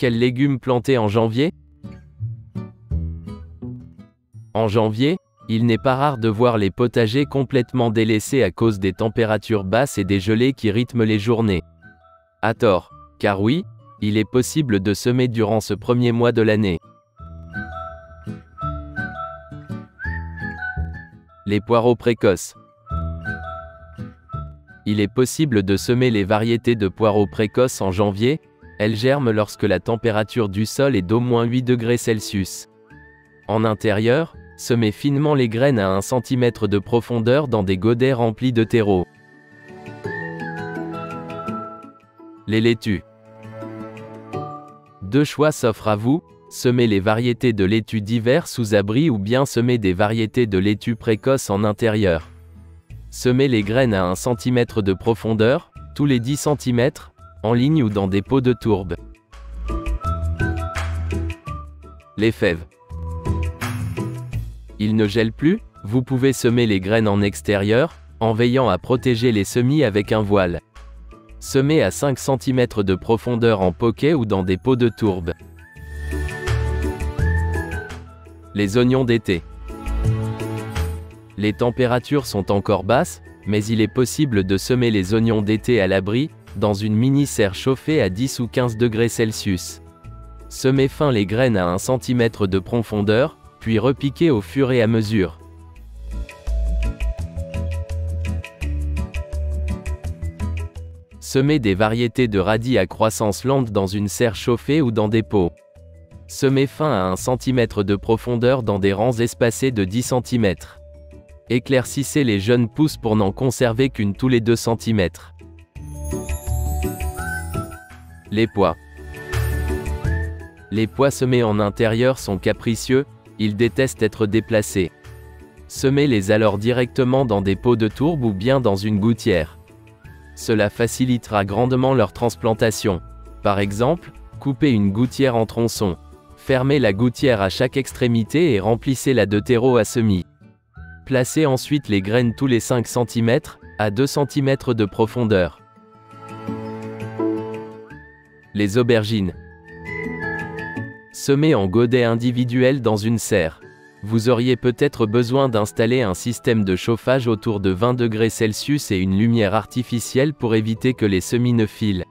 Quels légumes planter en janvier? En janvier, il n'est pas rare de voir les potagers complètement délaissés à cause des températures basses et des gelées qui rythment les journées. À tort, car oui, il est possible de semer durant ce premier mois de l'année. Les poireaux précoces. Il est possible de semer les variétés de poireaux précoces en janvier. Elles germent lorsque la température du sol est d'au moins 8 degrés Celsius. En intérieur, semez finement les graines à 1 cm de profondeur dans des godets remplis de terreau. Les laitues. Deux choix s'offrent à vous, semez les variétés de laitue d'hiver sous abri ou bien semez des variétés de laitue précoces en intérieur. Semez les graines à 1 cm de profondeur, tous les 10 cm, en ligne ou dans des pots de tourbe. Les fèves. Il ne gèle plus, vous pouvez semer les graines en extérieur, en veillant à protéger les semis avec un voile. Semez à 5 cm de profondeur en poquet ou dans des pots de tourbe. Les oignons d'été. Les températures sont encore basses, mais il est possible de semer les oignons d'été à l'abri, dans une mini-serre chauffée à 10 ou 15 degrés Celsius. Semez fin les graines à 1 cm de profondeur, puis repiquez au fur et à mesure. Semez des variétés de radis à croissance lente dans une serre chauffée ou dans des pots. Semez fin à 1 cm de profondeur dans des rangs espacés de 10 cm. Éclaircissez les jeunes pousses pour n'en conserver qu'une tous les 2 cm. Les pois. Les pois semés en intérieur sont capricieux, ils détestent être déplacés. Semez-les alors directement dans des pots de tourbe ou bien dans une gouttière. Cela facilitera grandement leur transplantation. Par exemple, coupez une gouttière en tronçons. Fermez la gouttière à chaque extrémité et remplissez-la de terreau à semis. Placez ensuite les graines tous les 5 cm, à 2 cm de profondeur. Les aubergines. Semez en godets individuels dans une serre. Vous auriez peut-être besoin d'installer un système de chauffage autour de 20 degrés Celsius et une lumière artificielle pour éviter que les semis ne filent.